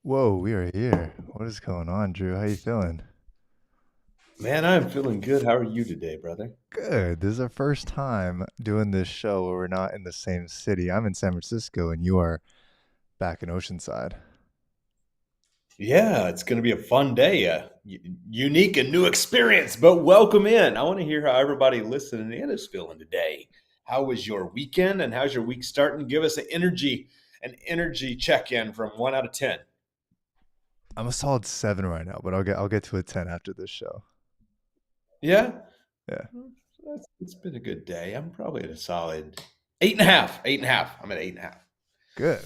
Whoa, we are here. What is going on, Drew? How you feeling? Man, I'm feeling good. How are you today, brother? Good. This is our first time doing this show where we're not in the same city. I'm in San Francisco and you are back in Oceanside. Yeah, it's going to be a fun day, unique and new experience, but welcome in. I want to hear how everybody listening in is feeling today. How was your weekend and how's your week starting? Give us an energy check-in from 1 out of 10. I'm a solid 7 right now, but I'll get to a 10 after this show. Yeah? Yeah. It's been a good day. I'm probably at a solid eight and a half. Eight and a half. I'm at eight and a half. Good.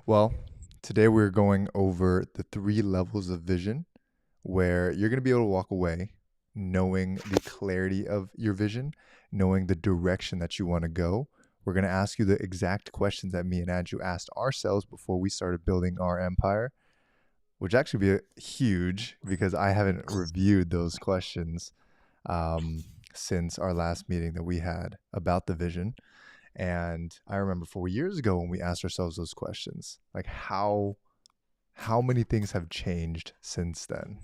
Well, today we're going over the 3 levels of vision where you're going to be able to walk away knowing the clarity of your vision, knowing the direction that you want to go. We're going to ask you the exact questions that me and Andrew asked ourselves before we started building our empire, which actually be huge because I haven't reviewed those questions um, since our last meeting that we had about the vision. And I remember 4 years ago when we asked ourselves those questions, like how many things have changed since then?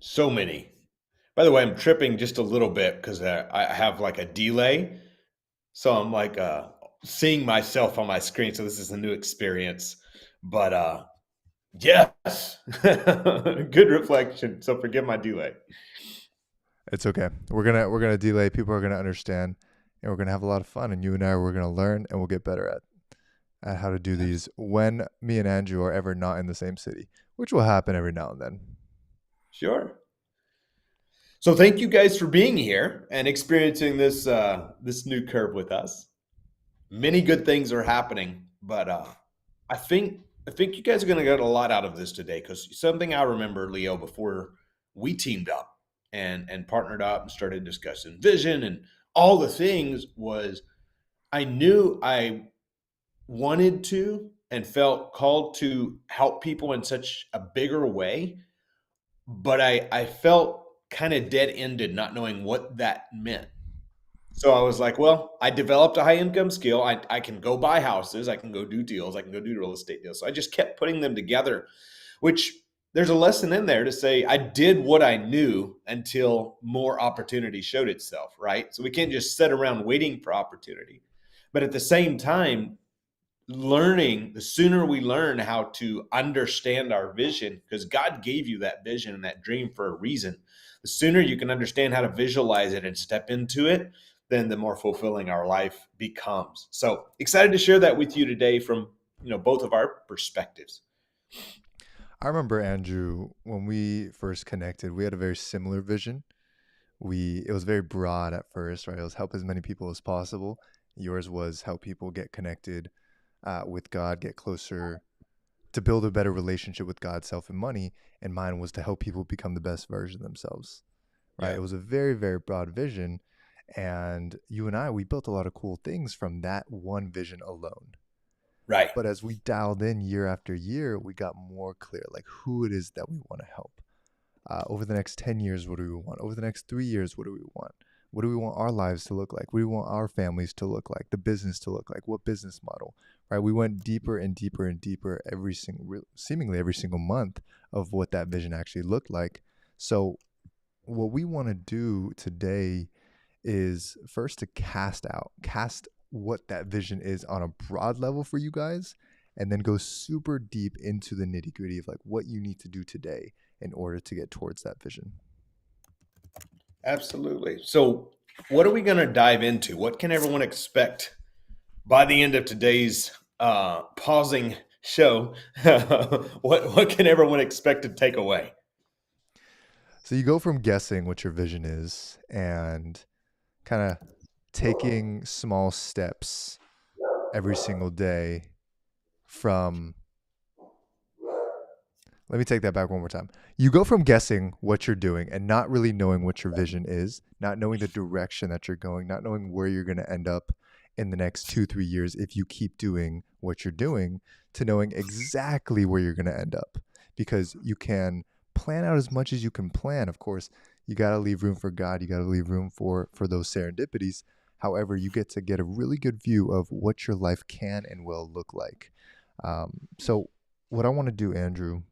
So many. By the way, I'm tripping just a little bit because I have like a delay. So I'm like seeing myself on my screen. So this is a new experience. But yes, good reflection. So forgive my delay. It's okay. We're gonna delay. People are gonna understand, and we're gonna have a lot of fun. And you and I, we're gonna learn, and we'll get better at how to do these when me and Andrew are ever not in the same city, which will happen every now and then. Sure. So thank you guys for being here and experiencing this new curve with us. Many good things are happening, but I think I think you guys are going to get a lot out of this today because something I remember, Leo, before we teamed up and partnered up and started discussing vision and all the things was I knew I wanted to and felt called to help people in such a bigger way, but I felt kind of dead ended, not knowing what that meant. So I was like, well, I developed a high income skill. I can go buy houses. I can go do deals. I can go do real estate deals. So I just kept putting them together, which there's a lesson in there to say I did what I knew until more opportunity showed itself, right? So we can't just sit around waiting for opportunity. But at the same time, learning, the sooner we learn how to understand our vision, because God gave you that vision and that dream for a reason, the sooner you can understand how to visualize it and step into it, then the more fulfilling our life becomes. So excited to share that with you today from both of our perspectives. I remember Andrew when we first connected, we had a very similar vision. We It was very broad at first, right? It was help as many people as possible. Yours was help people get connected with God, get closer to build a better relationship with God, self, and money. And mine was to help people become the best version of themselves, right? Yeah. It was a very, very broad vision. And you and I, we built a lot of cool things from that one vision alone. Right. But as we dialed in year after year, we got more clear, like who it is that we want to help. Over the next 10 years, what do we want? Over the next 3 years, what do we want? What do we want our lives to look like? What do we want our families to look like? The business to look like? What business model? Right? We went deeper and deeper and deeper seemingly every single month of what that vision actually looked like. So, what we want to do today is first to cast what that vision is on a broad level for you guys, and then go super deep into the nitty gritty of like what you need to do today in order to get towards that vision. Absolutely. So what are we going to dive into? What can everyone expect by the end of today's pausing show? What can everyone expect to take away? So you go from guessing what your vision is and kind of taking small steps every single day from let me take that back one more time. You go from guessing what you're doing and not really knowing what your vision is, not knowing the direction that you're going, not knowing where you're going to end up in the next 2, 3 years if you keep doing what you're doing, to knowing exactly where you're going to end up. Because you can plan out as much as you can plan. Of course, you got to leave room for God. You got to leave room for those serendipities. However, you get to get a really good view of what your life can and will look like. So, what I want to do, Andrew,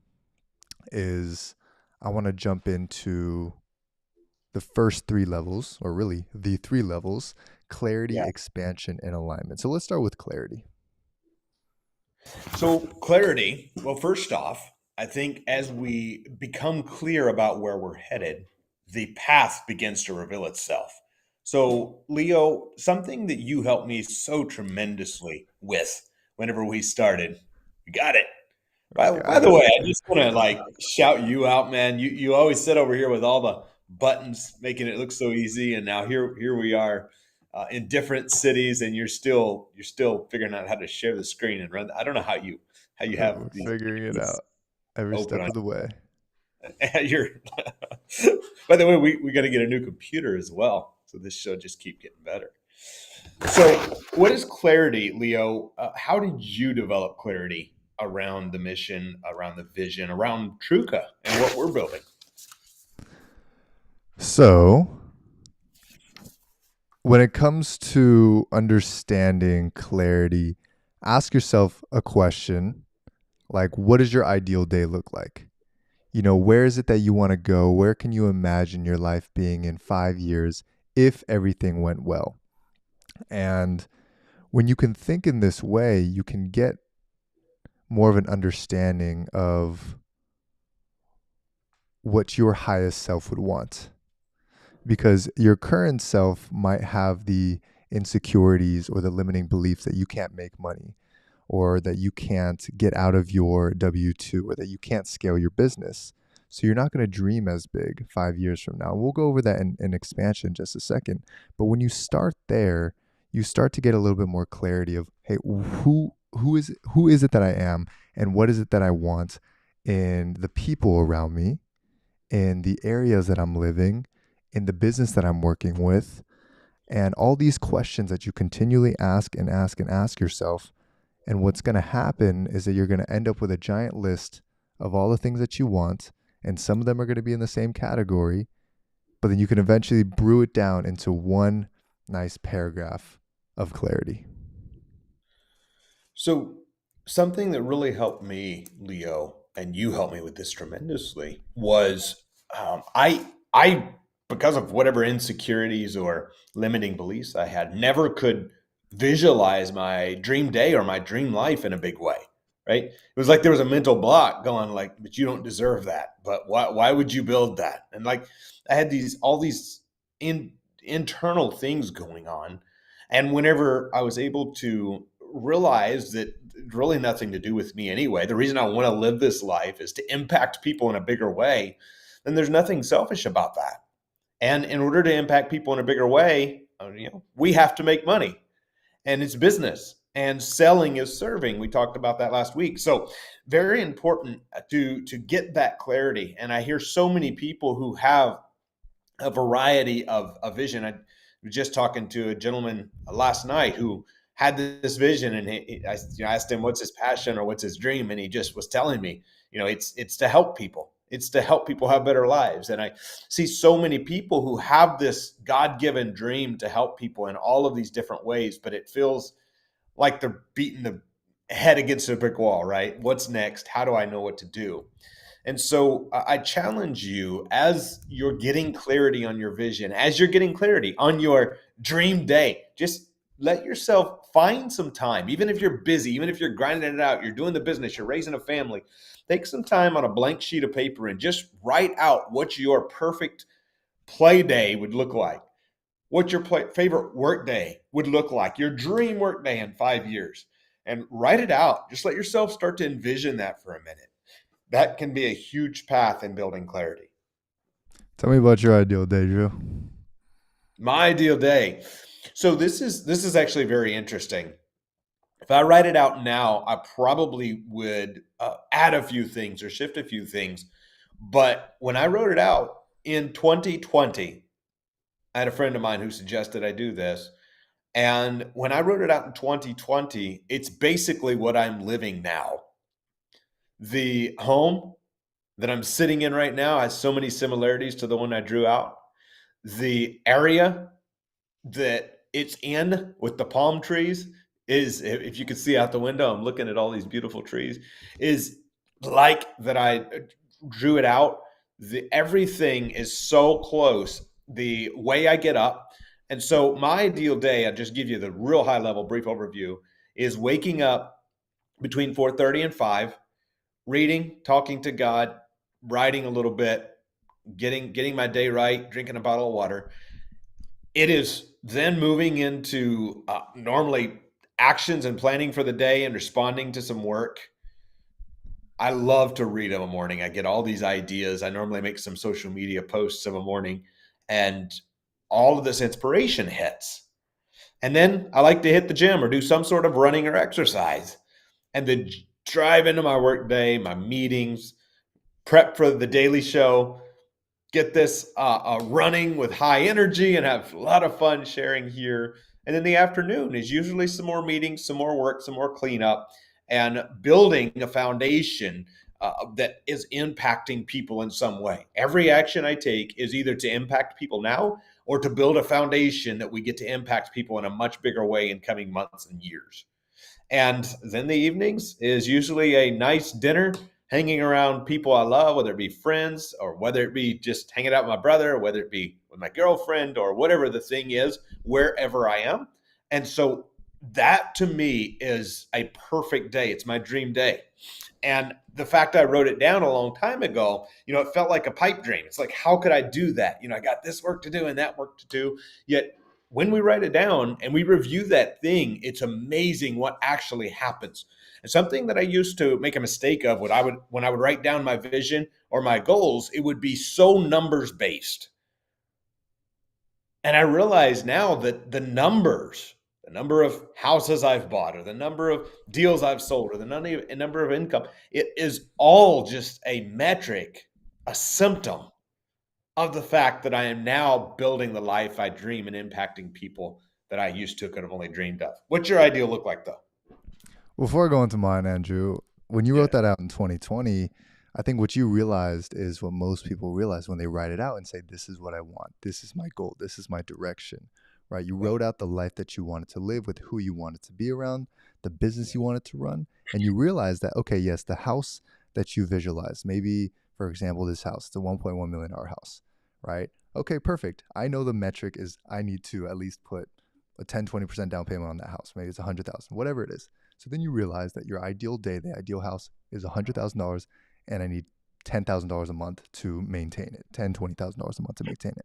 is I want to jump into the first three levels, or really the three levels: clarity, Yeah. expansion, and alignment. So, let's start with clarity. So, clarity, well, first off, I think as we become clear about where we're headed, the path begins to reveal itself. So, Leo, something that you helped me so tremendously with whenever we started, you got it. By Got the it. way, I just want to like shout you out, man. You always sit over here with all the buttons, making it look so easy, and now here we are in different cities, and you're still figuring out how to share the screen and run. I don't know how you have We're these figuring it things out every open step on of the way. your. By the way, we got to get a new computer as well, so this show just keep getting better. So, what is clarity, Leo? How did you develop clarity around the mission, around the vision, around Truca and what we're building? So, when it comes to understanding clarity, ask yourself a question like, what does your ideal day look like? You know, where is it that you want to go? Where can you imagine your life being in 5 years if everything went well? And when you can think in this way, you can get more of an understanding of what your highest self would want. Because your current self might have the insecurities or the limiting beliefs that you can't make money, or that you can't get out of your W 2, or that you can't scale your business. So you're not going to dream as big 5 years from now. We'll go over that in expansion in just a second. But when you start there, you start to get a little bit more clarity of, hey, who is it that I am, and what is it that I want in the people around me, in the areas that I'm living, in the business that I'm working with, and all these questions that you continually ask and ask and ask yourself. And what's going to happen is that you're going to end up with a giant list of all the things that you want, and some of them are going to be in the same category, but then you can eventually brew it down into one nice paragraph of clarity. So, something that really helped me, Leo, and you helped me with this tremendously, was I because of whatever insecurities or limiting beliefs I had, never could visualize my dream day or my dream life in a big way. Right? It was like there was a mental block going like, but you don't deserve that. But why would you build that? And like I had all these internal things going on. And whenever I was able to realize that really nothing to do with me anyway, the reason I want to live this life is to impact people in a bigger way, then there's nothing selfish about that. And in order to impact people in a bigger way, we have to make money, and it's business. And selling is serving. We talked about that last week. So very important to get that clarity. And I hear so many people who have a variety of a vision. I was just talking to a gentleman last night who had this vision, and I asked him what's his passion or what's his dream, and he just was telling me, it's to help people. It's to help people have better lives. And I see so many people who have this God-given dream to help people in all of these different ways, but it feels like they're beating the head against a brick wall, right? What's next? How do I know what to do? And so I challenge you as you're getting clarity on your vision, as you're getting clarity on your dream day, just let yourself find some time, even if you're busy, even if you're grinding it out, you're doing the business, you're raising a family, take some time on a blank sheet of paper and just write out what your perfect play day would look like, what your favorite work day would look like, your dream work day in 5 years, and write it out. Just let yourself start to envision that for a minute. That can be a huge path in building clarity. Tell me about your ideal day, Drew. My ideal day. So this is actually very interesting. If I write it out now, I probably would add a few things or shift a few things. But when I wrote it out in 2020, I had a friend of mine who suggested I do this. And when I wrote it out in 2020, it's basically what I'm living now. The home that I'm sitting in right now has so many similarities to the one I drew out. The area that it's in with the palm trees. Is, if you could see out the window, I'm looking at all these beautiful trees. Is like that I drew it out. Everything is so close. The way I get up, and so my ideal day, I'll just give you the real high level brief overview, is waking up between 4:30 and 5, reading, talking to God, writing a little bit, getting my day right, drinking a bottle of water. It is then moving into normally actions and planning for the day and responding to some work. I love to read in the morning. I get all these ideas. I normally make some social media posts in the morning, and all of this inspiration hits. And then I like to hit the gym or do some sort of running or exercise, and then drive into my work day, my meetings, prep for the daily show, get this running with high energy and have a lot of fun sharing here. And then the afternoon is usually some more meetings, some more work, some more cleanup, and building a foundation that is impacting people in some way. Every action I take is either to impact people now or to build a foundation that we get to impact people in a much bigger way in coming months and years. And then the evenings is usually a nice dinner, hanging around people I love, whether it be friends or whether it be just hanging out with my brother, or whether it be with my girlfriend or whatever the thing is, wherever I am. And so that to me is a perfect day. It's my dream day. And the fact I wrote it down a long time ago, it felt like a pipe dream. It's like, how could I do that? I got this work to do and that work to do. Yet when we write it down and we review that thing, it's amazing what actually happens. And something that I used to make a mistake of, when I would write down my vision or my goals, it would be so numbers based. And I realize now that the numbers, the number of houses I've bought, or the number of deals I've sold, or the number of income, it is all just a metric, a symptom of the fact that I am now building the life I dream and impacting people that I used to could have only dreamed of. What's your ideal look like, though? Before I go into mine, Andrew, when you Yeah. wrote that out in 2020, I think what you realized is what most people realize when they write it out and say, this is what I want. This is my goal. This is my direction, right? You wrote out the life that you wanted to live with, who you wanted to be around, the business you wanted to run. And you realize that, okay, yes, the house that you visualized, maybe, for example, this house, the $1.1 million house, right? Okay, perfect. I know the metric is I need to at least put a 10, 20% down payment on that house. Maybe it's 100,000, whatever it is. So then you realize that your ideal day, the ideal house is $100,000, and I need $10,000 a month to maintain it, $20,000 a month to maintain it.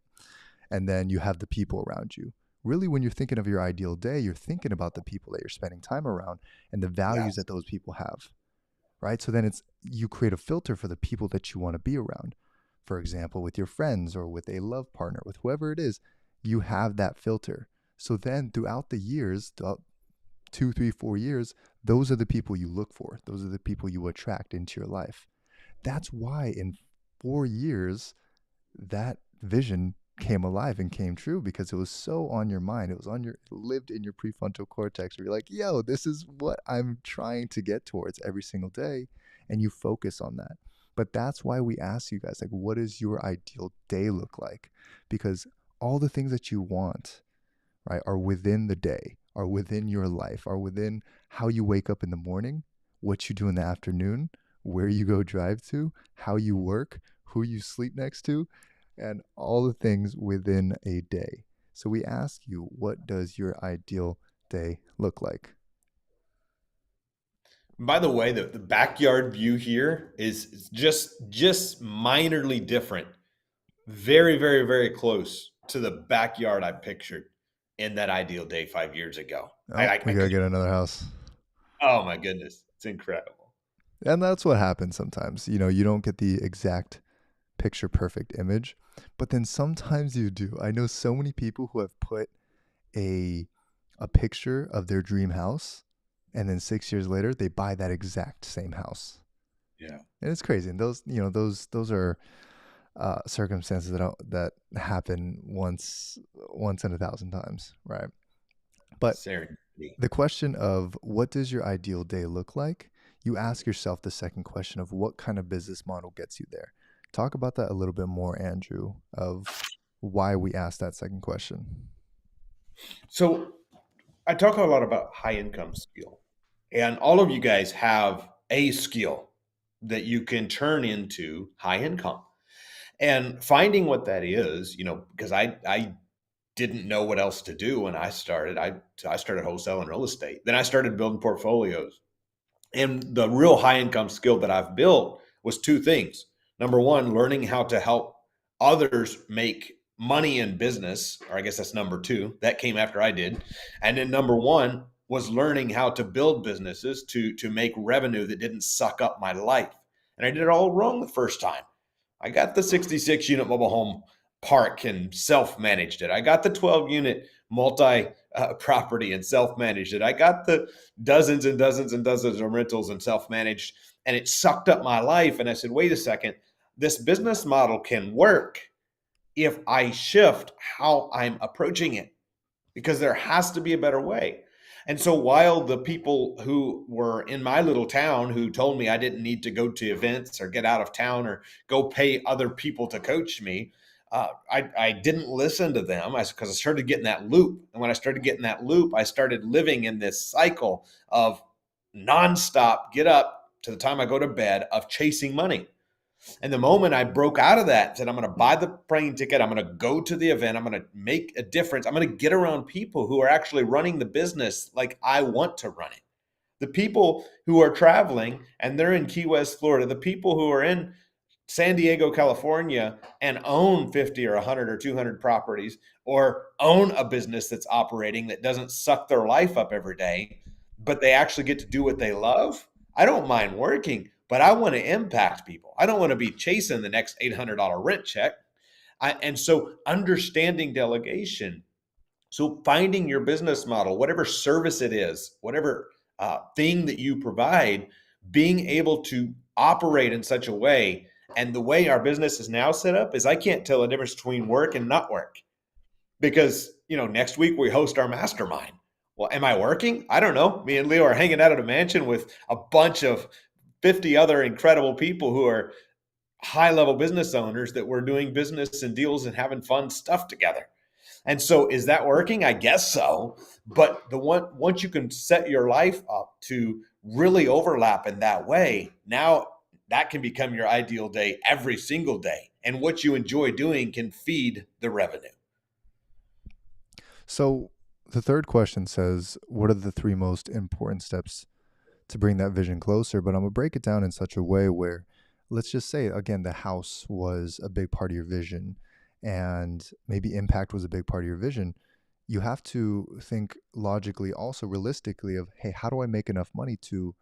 And then you have the people around you. Really, when you're thinking of your ideal day, you're thinking about the people that you're spending time around and the values that those people have, right? So then you create a filter for the people that you want to be around. For example, with your friends or with a love partner, with whoever it is, you have that filter. So then throughout the years, 2, 3, 4 years, those are the people you look for. Those are the people you attract into your life. That's why in 4 years, that vision came alive and came true, because it was so on your mind. It lived in your prefrontal cortex, where you're like, yo, this is what I'm trying to get towards every single day. And you focus on that. But that's why we ask you guys, like, what does your ideal day look like? Because all the things that you want, right, are within the day, are within your life, are within how you wake up in the morning, what you do in the afternoon, where you go drive to, how you work, who you sleep next to, and all the things within a day. So we ask you, what does your ideal day look like? By the way, the backyard view here is just minorly different. Very, very, very close to the backyard I pictured in that ideal day 5 years ago. Oh, we gotta get another house. Oh my goodness, it's incredible. And that's what happens sometimes. You don't get the exact picture perfect image, but then sometimes you do. I know so many people who have put a picture of their dream house, and then 6 years later they buy that exact same house. Yeah. And it's crazy. And those are circumstances that happen once in 1,000 times, right? But Serendipity. the question of what does your ideal day look like, you ask yourself the second question of what kind of business model gets you there. Talk about that a little bit more, Andrew, of why we asked that second question. So I talk a lot about high income skill, and all of you guys have a skill that you can turn into high income. And finding what that is, because I didn't know what else to do when I started. I started wholesaling real estate. Then I started building portfolios. And the real high income skill that I've built was two things. Number one, learning how to help others make money in business, or I guess that's number two. That came after I did. And then number one was learning how to build businesses to make revenue that didn't suck up my life. And I did it all wrong the first time. I got the 66 unit mobile home park and self managed it. I got the 12 unit multi property and self managed it. I got the dozens and dozens and dozens of rentals and self managed, and it sucked up my life. And I said, wait a second, this business model can work if I shift how I'm approaching it, because there has to be a better way. And so while the people who were in my little town who told me I didn't need to go to events or get out of town or go pay other people to coach me, I didn't listen to them because I started getting that loop. And when I started getting that loop, I started living in this cycle of nonstop get up to the time I go to bed of chasing money. And the moment I broke out of that, said, I'm going to buy the plane ticket, I'm going to go to the event, I'm going to make a difference, I'm going to get around people who are actually running the business like I want to run it. The people who are traveling and they're in Key West, Florida, the people who are in San Diego, California, and own 50 or 100 or 200 properties, or own a business that's operating that doesn't suck their life up every day, but they actually get to do what they love. I don't mind working, but I want to impact people. I don't want to be chasing the next $800 rent check. And so understanding delegation. So finding your business model, whatever service it is, whatever thing that you provide, being able to operate in such a way. And the way our business is now set up is I can't tell the difference between work and not work, because next week we host our mastermind. Well, am I working? I don't know. Me and Leo are hanging out at a mansion with a bunch of 50 other incredible people who are high level business owners that we're doing business and deals and having fun stuff together. And so is that working? I guess so. But once you can set your life up to really overlap in that way, now that can become your ideal day every single day. And what you enjoy doing can feed the revenue. So the third question says, what are the three most important steps to bring that vision closer? But I'm going to break it down in such a way where, let's just say, again, the house was a big part of your vision and maybe impact was a big part of your vision. You have to think logically, also realistically, of, hey, how do I make enough money to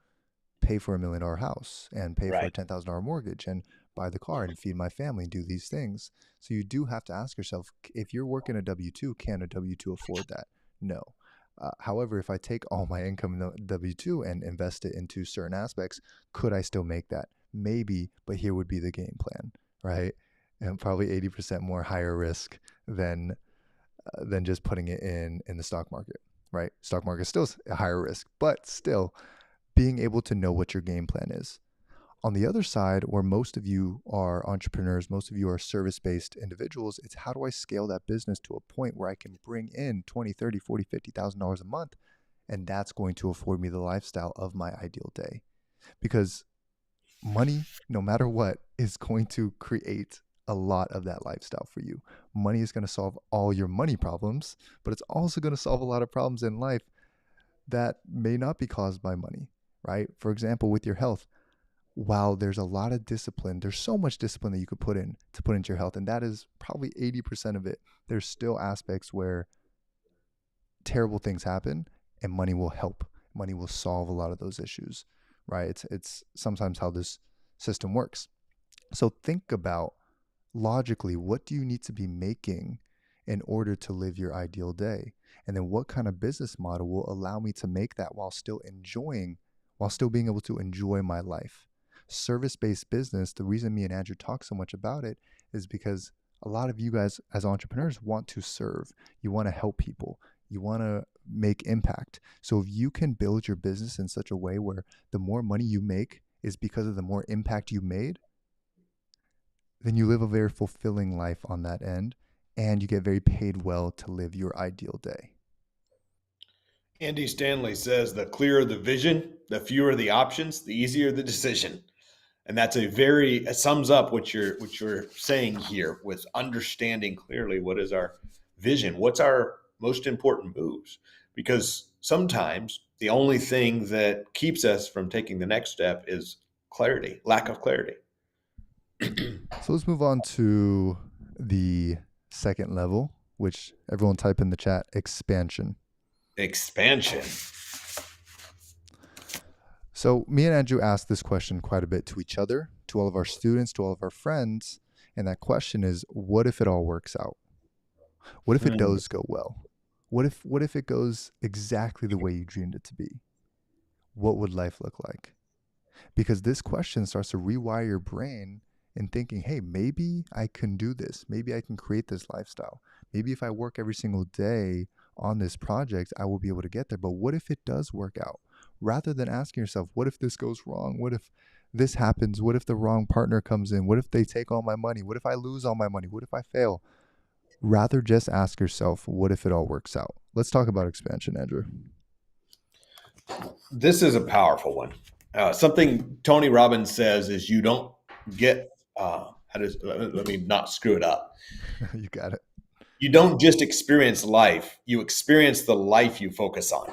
pay for $1 million house and pay for a Right. $10,000 mortgage and buy the car and feed my family and do these things? So you do have to ask yourself, if you're working a W-2, can a W-2 afford that? No. However, if I take all my income in the W-2 and invest it into certain aspects, could I still make that? Maybe, but here would be the game plan, right? And probably 80% more higher risk than just putting it in the stock market, right? Stock market is still a higher risk, but still being able to know what your game plan is. On the other side, where most of you are entrepreneurs, most of you are service-based individuals, it's how do I scale that business to a point where I can bring in 20, 30, 40, $50,000 a month, and that's going to afford me the lifestyle of my ideal day. Because money, no matter what, is going to create a lot of that lifestyle for you. Money is going to solve all your money problems, but it's also going to solve a lot of problems in life that may not be caused by money, right? For example, with your health, while there's a lot of discipline, there's so much discipline that you could put into your health, and that is probably 80% of it. There's still aspects where terrible things happen and money will help. Money will solve a lot of those issues, right? It's sometimes how this system works. So think about logically, what do you need to be making in order to live your ideal day? And then what kind of business model will allow me to make that while still being able to enjoy my life? Service-based business, the reason me and Andrew talk so much about it is because a lot of you guys as entrepreneurs want to serve. You want to help people. You want to make impact. So if you can build your business in such a way where the more money you make is because of the more impact you made, then you live a very fulfilling life on that end, and you get very paid well to live your ideal day. Andy Stanley says the clearer the vision, the fewer the options, the easier the decision. And that's it sums up what you're saying here with understanding clearly what is our vision, what's our most important moves. Because sometimes the only thing that keeps us from taking the next step is clarity, lack of clarity. So let's move on to the second level, which everyone type in the chat, expansion. Expansion. So me and Andrew asked this question quite a bit to each other, to all of our students, to all of our friends. And that question is, what if it all works out? What if it does go well? What if it goes exactly the way you dreamed it to be? What would life look like? Because this question starts to rewire your brain in thinking, hey, maybe I can do this. Maybe I can create this lifestyle. Maybe if I work every single day on this project, I will be able to get there. But what if it does work out? Rather than asking yourself, what if this goes wrong? What if this happens? What if the wrong partner comes in? What if they take all my money? What if I lose all my money? What if I fail? Rather just ask yourself, what if it all works out? Let's talk about expansion, Andrew. This is a powerful one. Something Tony Robbins says is you don't get, let me not screw it up. You got it. You don't just experience life, you experience the life you focus on.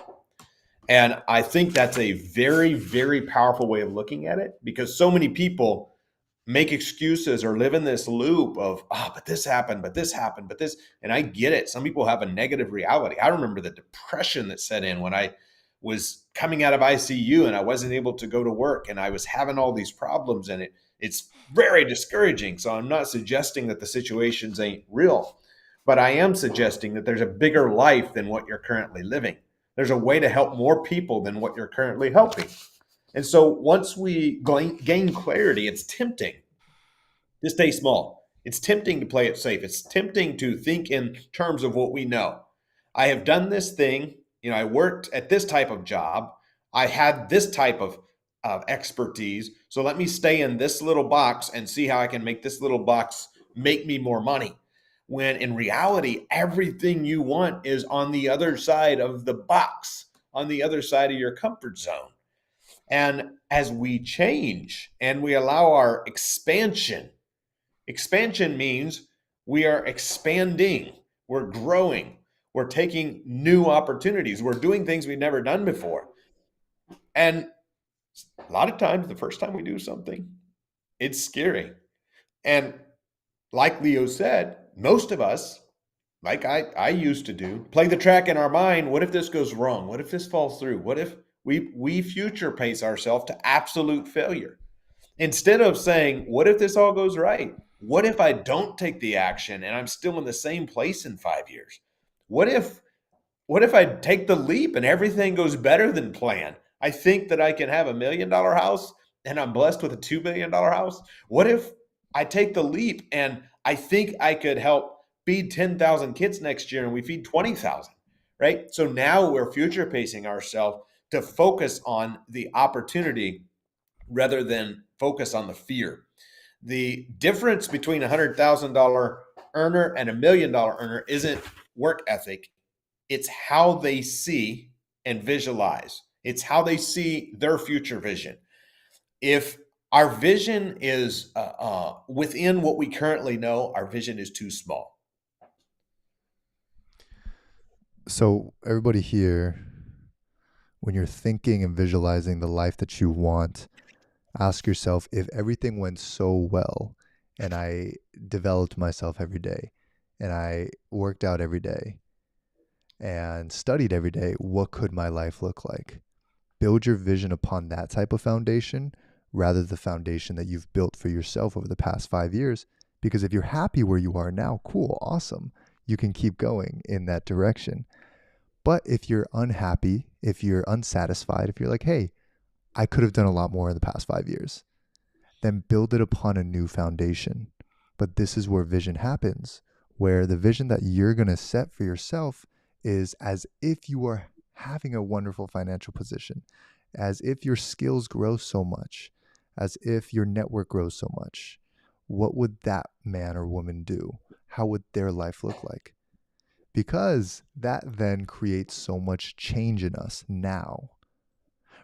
And I think that's a very, very powerful way of looking at it, because so many people make excuses or live in this loop of, but this happened, but this happened, but this. And I get it. Some people have a negative reality. I remember the depression that set in when I was coming out of ICU and I wasn't able to go to work and I was having all these problems, and it's very discouraging. So I'm not suggesting that the situations ain't real, but I am suggesting that there's a bigger life than what you're currently living. There's a way to help more people than what you're currently helping. And so once we gain clarity, it's tempting to stay small. It's tempting to play it safe. It's tempting to think in terms of what we know. I have done this thing. I worked at this type of job. I had this type of expertise. So let me stay in this little box and see how I can make this little box make me more money. When in reality, everything you want is on the other side of the box, on the other side of your comfort zone. And as we change and we allow our expansion means we are expanding, we're growing, we're taking new opportunities, we're doing things we've never done before. And a lot of times, the first time we do something, it's scary. And like Leo said, most of us, like I used to do, play the track in our mind. What if this goes wrong? What if this falls through? What if we future pace ourselves to absolute failure? Instead of saying, what if this all goes right? What if I don't take the action and I'm still in the same place in 5 years? What if I take the leap and everything goes better than planned? I think that I can have $1 million house and I'm blessed with a $2 million house. What if I take the leap and I think I could help feed 10,000 kids next year and we feed 20,000, right? So now we're future pacing ourselves to focus on the opportunity rather than focus on the fear. The difference between a $100,000 earner and $1 million earner isn't work ethic. It's how they see and visualize. It's how they see their future vision. If our vision is within what we currently know, our vision is too small. So everybody here, when you're thinking and visualizing the life that you want, ask yourself, if everything went so well and I developed myself every day and I worked out every day and studied every day, what could my life look like? Build your vision upon that type of foundation rather than the foundation that you've built for yourself over the past 5 years. Because if you're happy where you are now, cool, awesome. You can keep going in that direction. But if you're unhappy, if you're unsatisfied, if you're like, hey, I could have done a lot more in the past 5 years, then build it upon a new foundation. But this is where vision happens, where the vision that you're going to set for yourself is as if you are having a wonderful financial position, as if your skills grow so much, as if your network grows so much. What would that man or woman do? How would their life look like? because that then creates so much change in us now,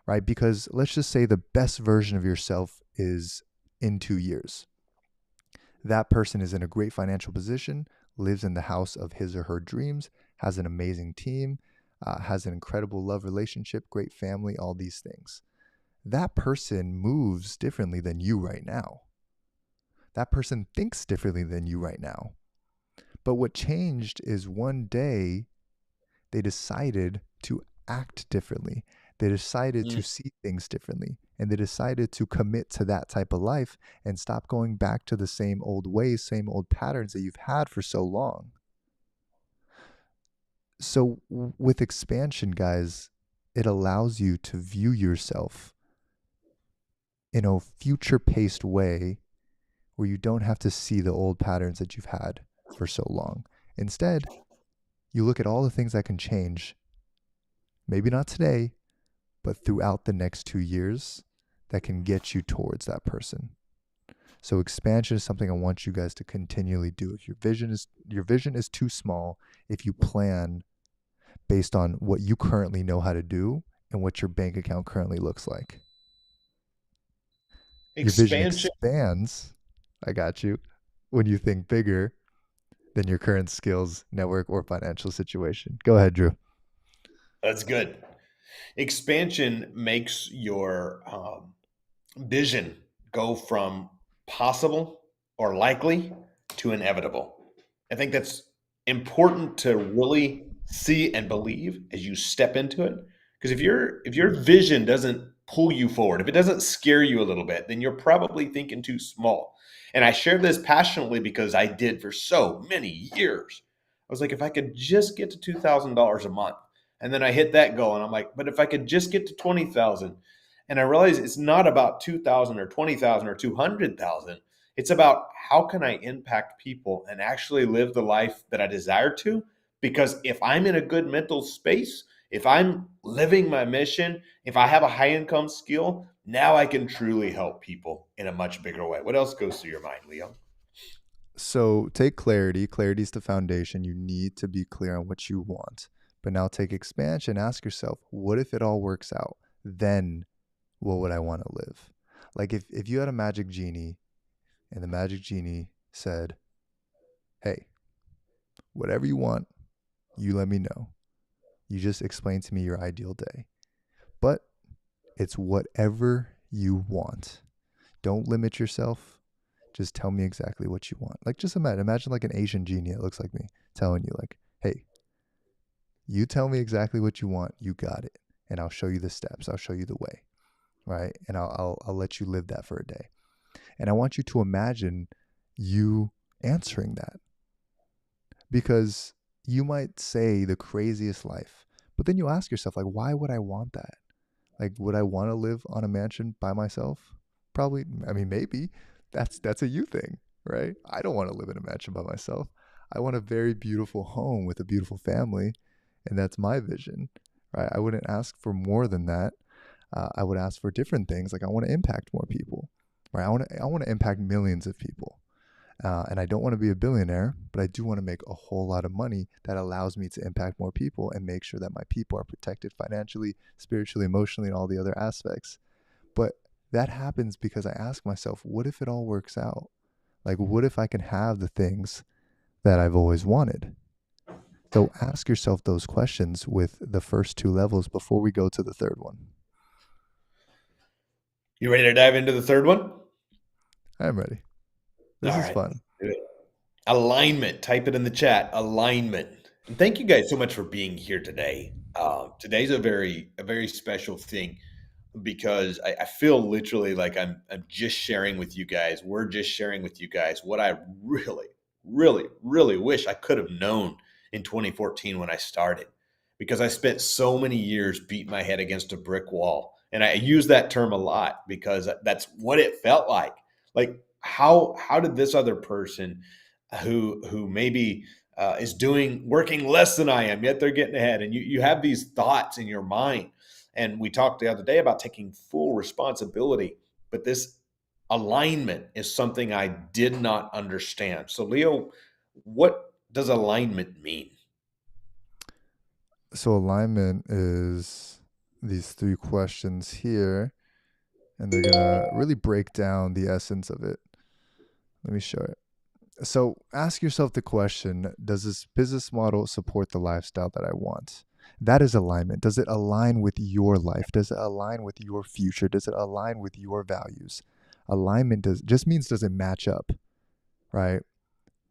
right? Because let's just say the best version of yourself is in 2 years. That person is in a great financial position, lives in the house of his or her dreams, has an amazing team, has an incredible love relationship, great family, all these things. That person moves differently than you right now. That person thinks differently than you right now. But what changed is one day they decided to act differently. They decided to see things differently. And they decided to commit to that type of life and stop going back to the same old ways, same old patterns that you've had for so long. So, with expansion, guys, it allows you to view yourself in a future paced way where you don't have to see the old patterns that you've had for so long. Instead, you look at all the things that can change, maybe not today, but throughout the next 2 years that can get you towards that person. So expansion is something I want you guys to continually do. If your vision is too small, if you plan based on what you currently know how to do and what your bank account currently looks like. Your vision Expansion. expands, I got you, when you think bigger than your current skills, network, or financial situation. Go ahead, Drew. That's good. Expansion makes your vision go from possible or likely to inevitable. I think that's important to really see and believe as you step into it. Because if your vision doesn't pull you forward, if it doesn't scare you a little bit, then you're probably thinking too small. And I share this passionately because I did for so many years. I was like, if I could just get to $2,000 a month, and then I hit that goal, and I'm like, but if I could just get to 20,000, and I realized it's not about 2,000 or 20,000 or 200,000. It's about how can I impact people and actually live the life that I desire to? Because if I'm in a good mental space, if I'm living my mission, if I have a high income skill, now I can truly help people in a much bigger way. What else goes through your mind, Leo? So take clarity. Clarity is the foundation. You need to be clear on what you want. But now take expansion. Ask yourself, what if it all works out? Then what would I want to live? Like if you had a magic genie and the magic genie said, hey, whatever you want, you let me know. You just explain to me your ideal day. But it's whatever you want. Don't limit yourself. Just tell me exactly what you want. Like just imagine like an Asian genie that looks like me telling you like, hey, you tell me exactly what you want. You got it. And I'll show you the steps. I'll show you the way. Right. And I'll let you live that for a day. And I want you to imagine you answering that, because you might say the craziest life, but then you ask yourself, like, why would I want that? Like, would I want to live on a mansion by myself? Probably. I mean, maybe that's a you thing, right? I don't want to live in a mansion by myself. I want a very beautiful home with a beautiful family, and that's my vision, right? I wouldn't ask for more than that. I would ask for different things. Like I want to impact more people, right? I want to impact millions of people. And I don't want to be a billionaire, but I do want to make a whole lot of money that allows me to impact more people and make sure that my people are protected financially, spiritually, emotionally, and all the other aspects. But that happens because I ask myself, what if it all works out? Like, what if I can have the things that I've always wanted? So ask yourself those questions with the first two levels before we go to the third one. You ready to dive into the third one? I'm ready. All This is right. fun. Alignment. Type it in the chat. Alignment. And thank you guys so much for being here today. Today's a very special thing because I feel literally like I'm just sharing with you guys. We're just sharing with you guys what I really, really, really wish I could have known in 2014 when I started, because I spent so many years beating my head against a brick wall. And I use that term a lot because that's what it felt like. Like how did this other person who maybe is doing working less than I am, yet they're getting ahead, and you have these thoughts in your mind. And we talked the other day about taking full responsibility, but this alignment is something I did not understand. So, Leo, what does alignment mean? So alignment is these three questions here, and they're gonna really break down the essence of it. Let me show it. So ask yourself the question, does this business model support the lifestyle that I want? That is alignment. Does it align with your life? Does it align with your future? Does it align with your values? Alignment just means does it match up, right?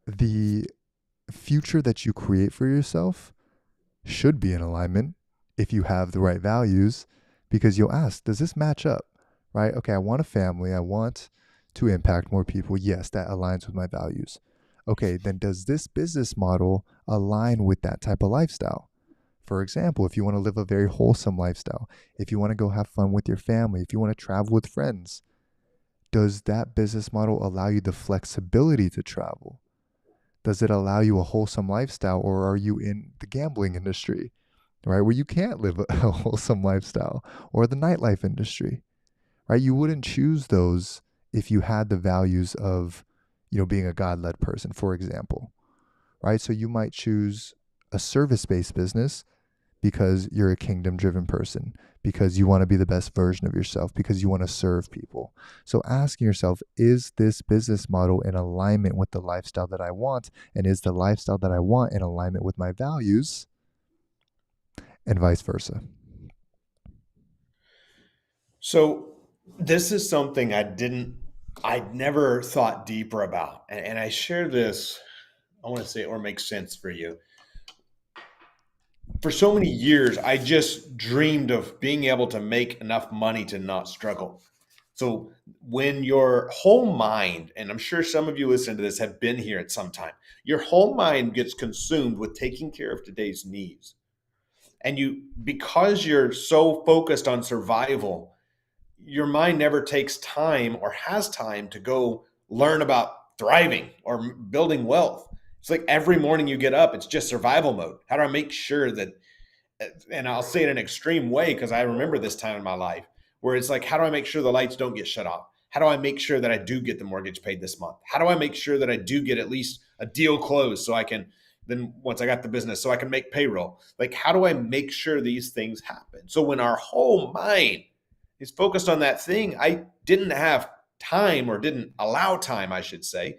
The future that you create for yourself should be in alignment if you have the right values, because you'll ask, does this match up? Right? Okay, I want a family. I want to impact more people. Yes, that aligns with my values. Okay, then does this business model align with that type of lifestyle? For example, if you want to live a very wholesome lifestyle, if you want to go have fun with your family, if you want to travel with friends, does that business model allow you the flexibility to travel? Does it allow you a wholesome lifestyle, or are you in the gambling industry, right, where you can't live a wholesome lifestyle, or the nightlife industry, right? You wouldn't choose those if you had the values of, being a God-led person, for example, right? So you might choose a service-based business because you're a kingdom-driven person, because you want to be the best version of yourself, because you want to serve people. So asking yourself, is this business model in alignment with the lifestyle that I want? And is the lifestyle that I want in alignment with my values? And vice versa. So this is something I'd never thought deeper about. And I share this, I want to say, or make sense for you. For so many years, I just dreamed of being able to make enough money to not struggle. So when your whole mind, and I'm sure some of you listening to this have been here at some time, your whole mind gets consumed with taking care of today's needs. And because you're so focused on survival, your mind never takes time or has time to go learn about thriving or building wealth. It's like every morning you get up, it's just survival mode. How do I make sure that, and I'll say it in an extreme way because I remember this time in my life where it's like, how do I make sure the lights don't get shut off? How do I make sure that I do get the mortgage paid this month? How do I make sure that I do get at least a deal closed so I can, then once I got the business, so I can make payroll? Like, how do I make sure these things happen? So when our whole mind is focused on that thing, I didn't have time, or didn't allow time, I should say,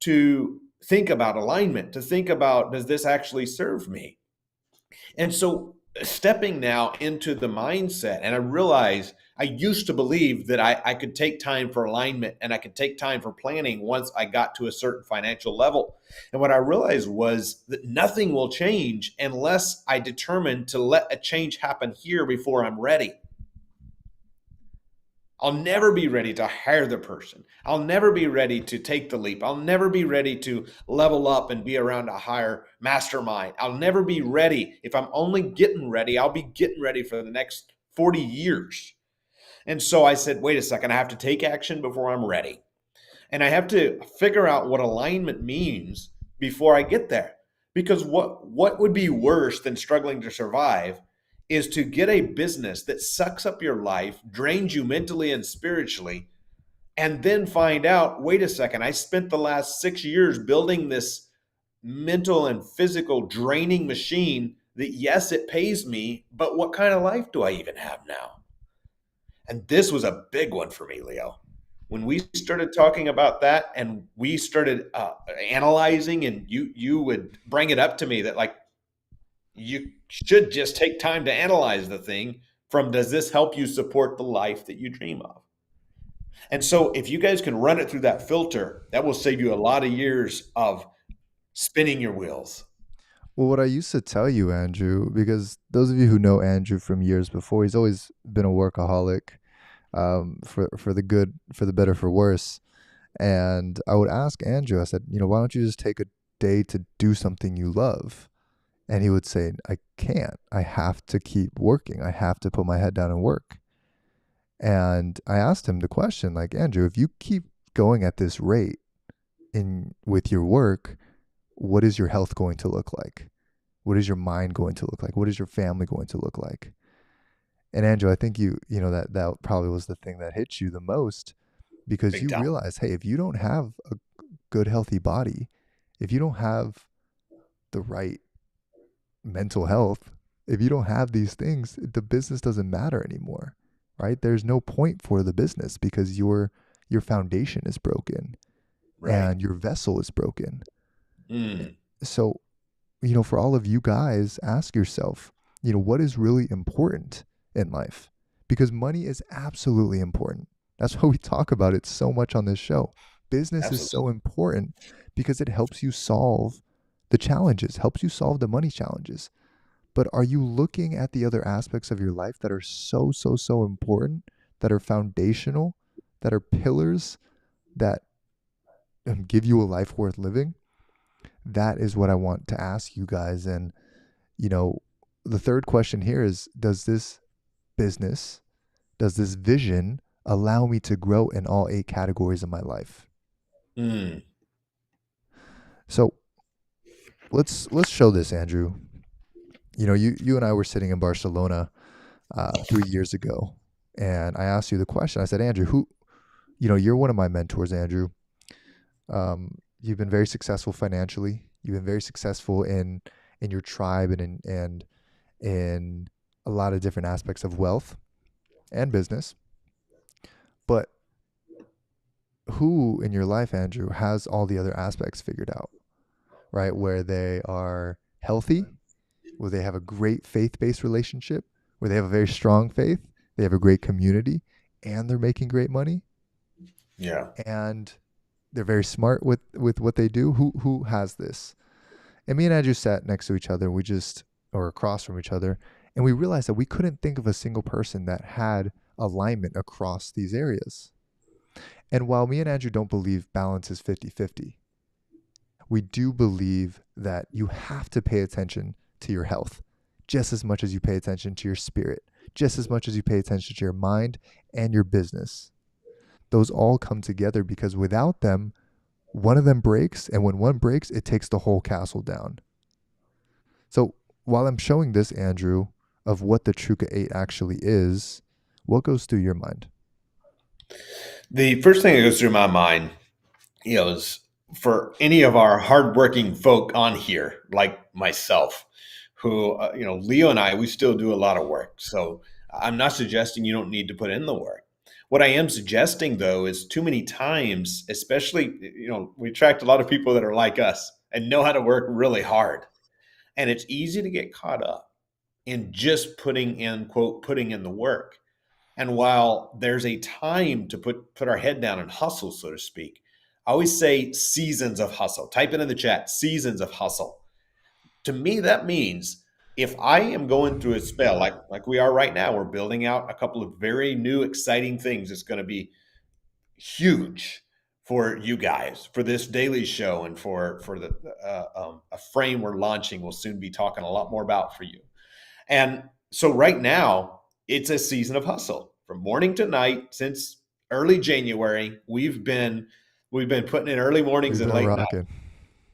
to think about alignment, to think about, does this actually serve me? And so stepping now into the mindset, and I realize I used to believe that I could take time for alignment and I could take time for planning once I got to a certain financial level. And what I realized was that nothing will change unless I determine to let a change happen here before I'm ready. I'll never be ready to hire the person. I'll never be ready to take the leap. I'll never be ready to level up and be around a higher mastermind. I'll never be ready. If I'm only getting ready, I'll be getting ready for the next 40 years. And so I said, wait a second, I have to take action before I'm ready. And I have to figure out what alignment means before I get there. Because what would be worse than struggling to survive is to get a business that sucks up your life, drains you mentally and spiritually, and then find out, wait a second, I spent the last 6 years building this mental and physical draining machine that, yes, it pays me, but what kind of life do I even have now? And this was a big one for me, Leo. When we started talking about that and we started analyzing, and you would bring it up to me that, like, you should just take time to analyze the thing from, does this help you support the life that you dream of? And so if you guys can run it through that filter, that will save you a lot of years of spinning your wheels. Well, what I used to tell you, Andrew, because those of you who know Andrew from years before, he's always been a workaholic, for the good, for the better, for worse. And I would ask Andrew, I said, why don't you just take a day to do something you love? And he would say, I can't. I have to keep working. I have to put my head down and work. And I asked him the question, like, Andrew, if you keep going at this rate with your work, what is your health going to look like? What is your mind going to look like? What is your family going to look like? And Andrew, I think that probably was the thing that hit you the most, because Big you time. realize, hey, if you don't have a good, healthy body, if you don't have the right mental health, if you don't have these things, the business doesn't matter anymore, right? There's no point for the business because your foundation is broken Right. and your vessel is broken. Mm. So, for all of you guys, ask yourself, what is really important in life? Because money is absolutely important. That's why we talk about it so much on this show. Business is Absolutely. so important because it helps you solve the challenges, helps you solve the money challenges. But are you looking at the other aspects of your life that are so, so, so important, that are foundational, that are pillars that give you a life worth living? That is what I want to ask you guys. And, you know, the third question here is, business, does this vision allow me to grow in all 8 categories of my life? Mm. So let's show this, Andrew. You and I were sitting in Barcelona 3 years ago, and I asked you the question. I said, Andrew, you're one of my mentors, Andrew. You've been very successful financially. You've been very successful in your tribe and in a lot of different aspects of wealth and business. But who in your life, Andrew, has all the other aspects figured out, right? Where they are healthy, where they have a great faith based relationship, where they have a very strong faith, they have a great community, and they're making great money, Yeah. and they're very smart with what they do. Who has this? And me and Andrew sat next to each other. Or across from each other, and we realized that we couldn't think of a single person that had alignment across these areas. And while me and Andrew don't believe balance is 50-50, we do believe that you have to pay attention to your health just as much as you pay attention to your spirit, just as much as you pay attention to your mind and your business. Those all come together because without them, one of them breaks. And when one breaks, it takes the whole castle down. So while I'm showing this, Andrew, of what the Truca 8 actually is, what goes through your mind? The first thing that goes through my mind, is for any of our hardworking folk on here, like myself, who, Leo and I, we still do a lot of work. So I'm not suggesting you don't need to put in the work. What I am suggesting, though, is too many times, especially, we attract a lot of people that are like us and know how to work really hard. And it's easy to get caught up in just putting in, quote, putting in the work. And while there's a time to put our head down and hustle, so to speak, I always say seasons of hustle. Type it in the chat, seasons of hustle. To me, that means if I am going through a spell like we are right now, we're building out a couple of very new, exciting things. It's going to be huge for you guys, for this daily show, and for the a frame we're launching. We'll soon be talking a lot more about for you. And so right now, it's a season of hustle from morning to night since early January. We've been putting in early mornings We've and been late nights. rocking.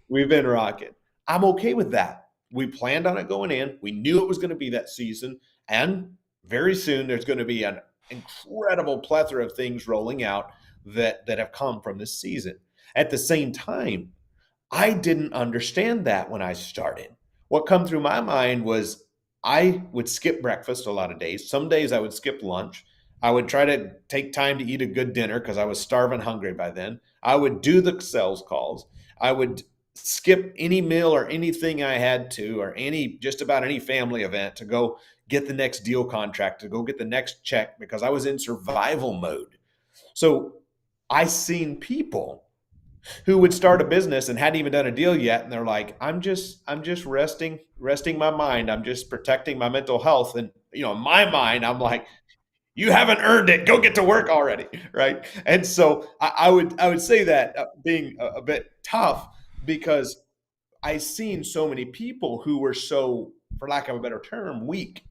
We've been rocking. I'm okay with that. We planned on it going in. We knew it was going to be that season, and very soon there's going to be an incredible plethora of things rolling out that have come from this season. At the same time, I didn't understand that when I started. What come through my mind was I would skip breakfast a lot of days. Some days I would skip lunch. I would try to take time to eat a good dinner because I was starving hungry by then. I would do the sales calls. I would skip any meal or anything I had to, or just about any family event to go get the next deal contract, to go get the next check because I was in survival mode. So I seen people who would start a business and hadn't even done a deal yet, and they're like, I'm just resting my mind, I'm just protecting my mental health. And in my mind, I'm like, you haven't earned it, go get to work already, right? And so I would say that being a bit tough, because I seen so many people who were so, for lack of a better term, weak,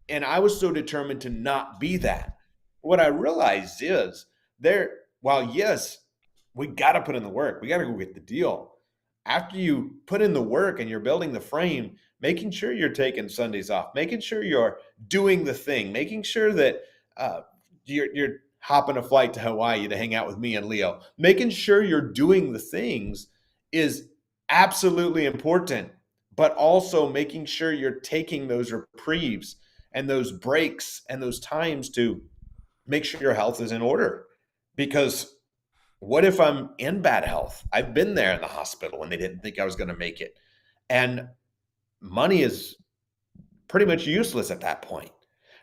and I was so determined to not be that. What I realized is there, while yes, we got to put in the work, we got to go get the deal. After you put in the work and you're building the frame, making sure you're taking Sundays off, making sure you're doing the thing, making sure that you're hopping a flight to Hawaii to hang out with me and Leo, making sure you're doing the things is absolutely important. but also making sure you're taking those reprieves and those breaks and those times to make sure your health is in order. Because what if I'm in bad health? I've been there in the hospital and they didn't think I was going to make it. And money is pretty much useless at that point,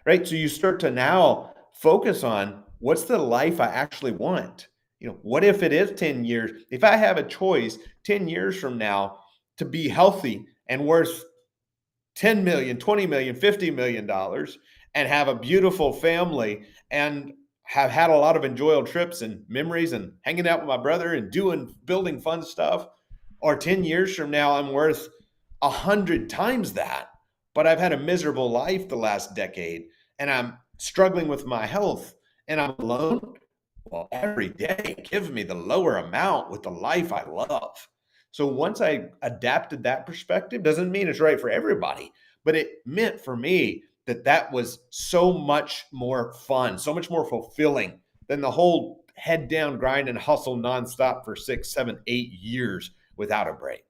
right? So you start to now focus on what's the life I actually want. What if it is 10 years? If I have a choice 10 years from now to be healthy and worth 10 million, 20 million, $50 million and have a beautiful family and have had a lot of enjoyable trips and memories and hanging out with my brother and building fun stuff, or 10 years from now I'm worth 100 times that, but I've had a miserable life the last decade and I'm struggling with my health and I'm alone. Well, every day give me the lower amount with the life I love. So once I adapted that perspective, doesn't mean it's right for everybody, but it meant for me that that was so much more fun, so much more fulfilling than the whole head down grind and hustle nonstop for 6, 7, 8 years without a break.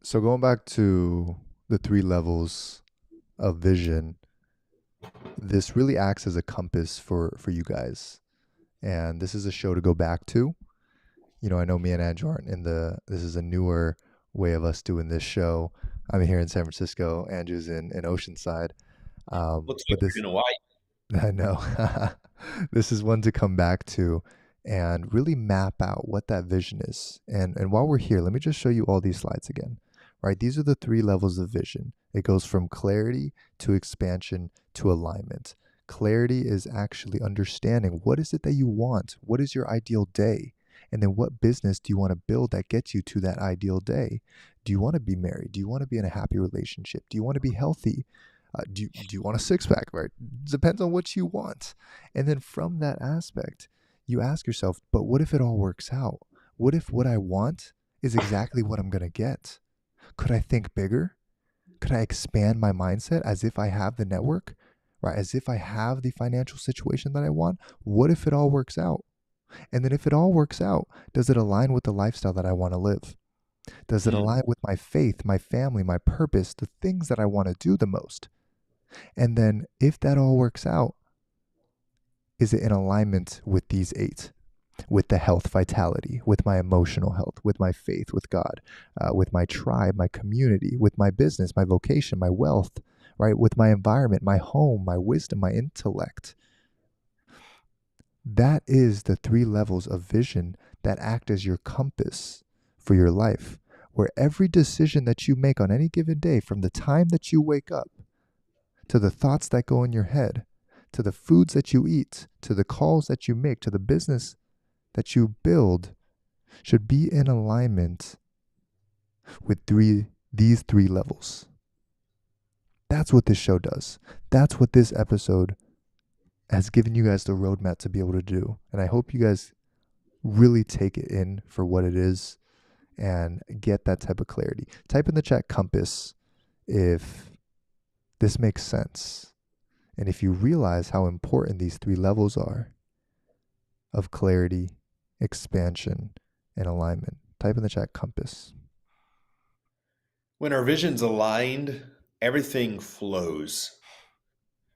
So going back to the three levels of vision, this really acts as a compass for you guys. And this is a show to go back to. I know me and Andrew aren't this is a newer way of us doing this show. I'm here in San Francisco. Andrew's in Oceanside. Looks But like this, you're in Hawaii. I know, this is one to come back to and really map out what that vision is. And while we're here, let me just show you all these slides again. Right? These are the three levels of vision. It goes from clarity to expansion to alignment. Clarity is actually understanding what is it that you want? What is your ideal day? And then what business do you want to build that gets you to that ideal day? Do you want to be married? Do you want to be in a happy relationship? Do you want to be healthy? Do you want a six pack? Right? Depends on what you want. And then from that aspect, you ask yourself, but what if it all works out? What if what I want is exactly what I'm going to get? Could I think bigger? Could I expand my mindset as if I have the network, right? As if I have the financial situation that I want? What if it all works out? And then if it all works out, does it align with the lifestyle that I want to live? Does it align with my faith, my family, my purpose, the things that I want to do the most? And then if that all works out, is it in alignment with these 8? With the health, vitality, with my emotional health, with my faith, with God, with my tribe, my community, with my business, my vocation, my wealth, right? With my environment, my home, my wisdom, my intellect. That is the 3 levels of vision that act as your compass for your life, where every decision that you make on any given day, from the time that you wake up to the thoughts that go in your head, to the foods that you eat, to the calls that you make, to the business that you build, should be in alignment with these 3 levels. That's what this show does. That's what this episode has given you guys the roadmap to be able to do. And I hope you guys really take it in for what it is and get that type of clarity. Type in the chat compass if this makes sense. And if you realize how important these 3 levels are of clarity, expansion, and alignment. Type in the chat compass. When our vision's aligned, everything flows.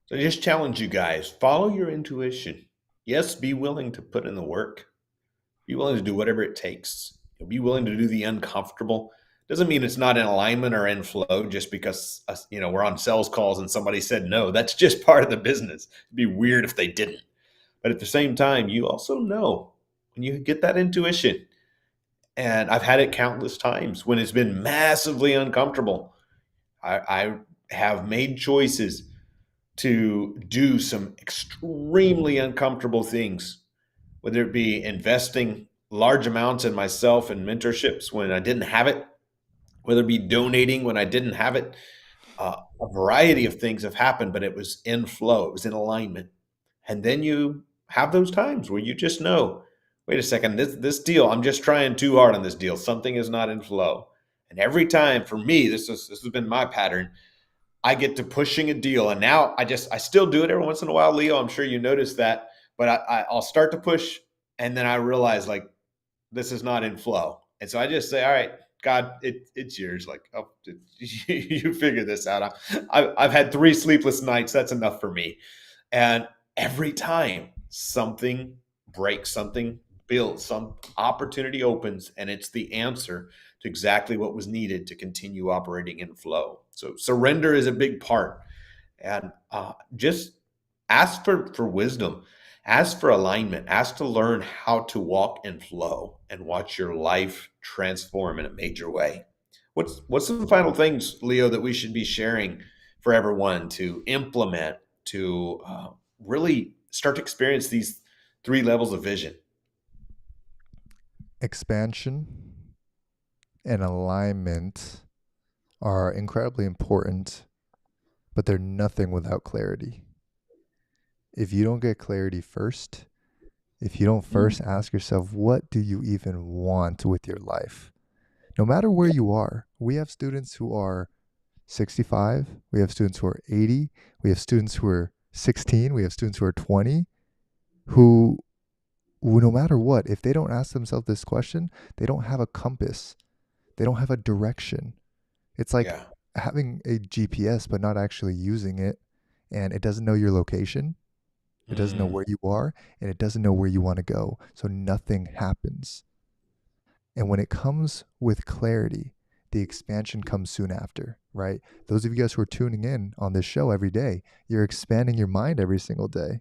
So I just challenge you guys, follow your intuition. Yes, be willing to put in the work. Be willing to do whatever it takes. Be willing to do the uncomfortable. Doesn't mean it's not in alignment or in flow just because we're on sales calls and somebody said no. That's just part of the business. It'd be weird if they didn't. But at the same time, you also know when you get that intuition, and I've had it countless times when it's been massively uncomfortable. I have made choices to do some extremely uncomfortable things, whether it be investing large amounts in myself and mentorships when I didn't have it, whether it be donating when I didn't have it. A variety of things have happened, but it was in flow, it was in alignment. And then you have those times where you just know, wait a second, this deal, I'm just trying too hard on this deal. Something is not in flow. And every time for me, this has been my pattern. I get to pushing a deal, and now I still do it every once in a while, Leo. I'm sure you noticed that, but I'll start to push, and then I realize like this is not in flow, and so I just say, all right, God, it's yours. Like, oh, you figure this out. I've had 3 sleepless nights. That's enough for me. And every time something breaks, something builds, some opportunity opens, and it's the answer to exactly what was needed to continue operating in flow. So surrender is a big part, and just ask for wisdom, ask for alignment, ask to learn how to walk in flow, and watch your life transform in a major way. What's some final things, Leo, that we should be sharing for everyone to implement to really start to experience these 3 levels of vision? Expansion and alignment are incredibly important, but they're nothing without clarity. If you don't get clarity first, if you don't first ask yourself, what do you even want with your life? No matter where you are, we have students who are 65, we have students who are 80, we have students who are 16, we have students who are 20, who no matter what, if they don't ask themselves this question, they don't have a compass, they don't have a direction. It's like Yeah. having a GPS but not actually using it, and it doesn't know your location, it doesn't know Mm, where you are, and it doesn't know where you want to go. So nothing happens. And when it comes with clarity, the expansion comes soon after, right? Those of you guys who are tuning in on this show every day, you're expanding your mind every single day.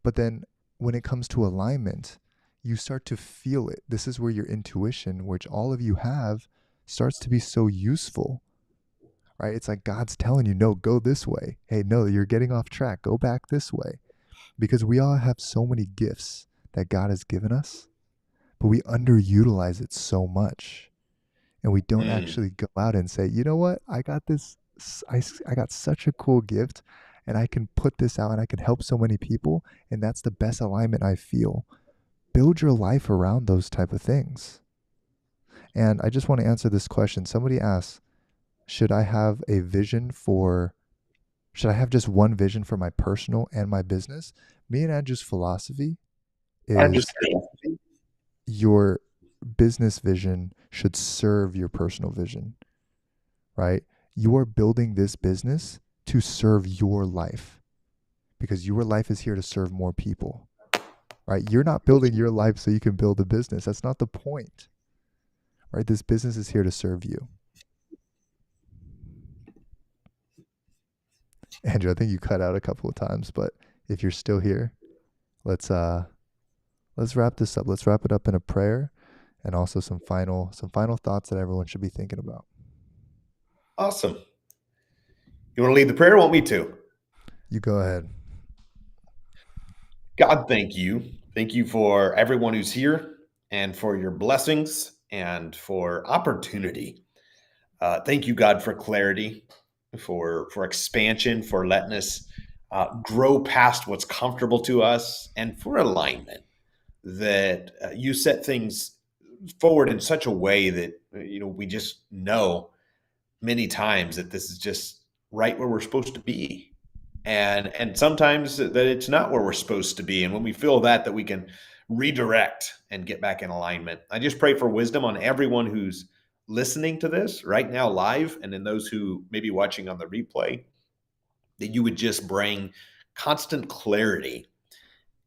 But then when it comes to alignment, you start to feel it. This is where your intuition, which all of you have, starts to be so useful, right? It's like God's telling you, no, go this way. Hey, no, you're getting off track. Go back this way. Because we all have so many gifts that God has given us, but we underutilize it so much. And we don't mm, actually go out and say, you know what? I got this, I got such a cool gift and I can put this out and I can help so many people. And that's the best alignment I feel. Build your life around those type of things. And I just want to answer this question. Somebody asked, should I have a vision for, should I have just one vision for my personal and my business? Me and Andrew's philosophy I'm just is your business vision should serve your personal vision, right? You are building this business to serve your life because your life is here to serve more people, right? You're not building your life so you can build a business. That's not the point, right? This business is here to serve you. Andrew, I think you cut out a couple of times, but if you're still here, let's let's wrap this up. Let's wrap it up in a prayer and also some final thoughts that everyone should be thinking about. awesome. You want to lead the prayer? Or want me to? You go ahead. God, thank you. Thank you for everyone who's here and for your blessings and for opportunity. Thank you, God, for clarity, for expansion, for letting us grow past what's comfortable to us, and for alignment. That you set things forward in such a way that we just know many times that this is just right where we're supposed to be, and sometimes that it's not where we're supposed to be. And when we feel that we can redirect and get back in alignment. I just pray for wisdom on everyone who's listening to this right now live, and then those who may be watching on the replay, that you would just bring constant clarity.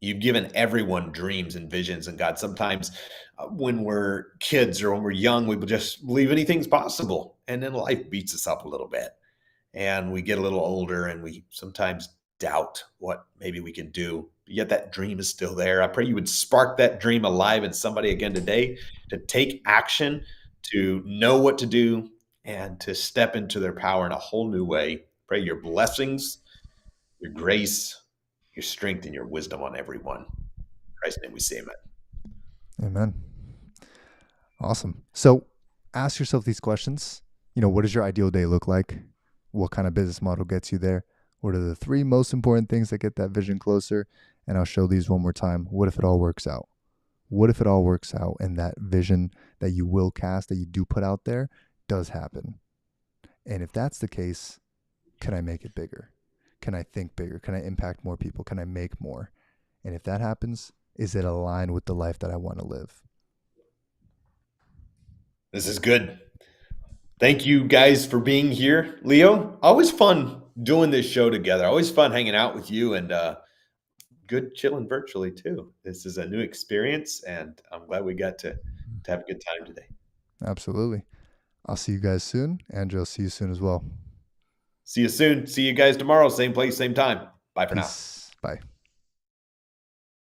You've given everyone dreams and visions, and God, sometimes when we're kids or when we're young, we just believe anything's possible, and then life beats us up a little bit, and we get a little older, and we sometimes doubt what maybe we can do. Yet that dream is still there. I pray you would spark that dream alive in somebody again today, to take action, to know what to do, and to step into their power in a whole new way. Pray your blessings, your grace, your strength, and your wisdom on everyone. In Christ's name we say amen. Amen. Awesome. So ask yourself these questions. What does your ideal day look like? What kind of business model gets you there? What are the 3 most important things that get that vision closer? And I'll show these one more time. What if it all works out? What if it all works out and that vision that you will cast, that you do put out there, does happen? And if that's the case, can I make it bigger? Can I think bigger? Can I impact more people? Can I make more? And if that happens, is it aligned with the life that I want to live? This is good. Thank you guys for being here. Leo, always fun doing this show together. Always fun hanging out with you, and good chilling virtually too. This is a new experience, and I'm glad we got to have a good time today. Absolutely. I'll see you guys soon. Andrew, I'll see you soon as well. See you soon. See you guys tomorrow. Same place, same time. Bye for now. Peace. Bye.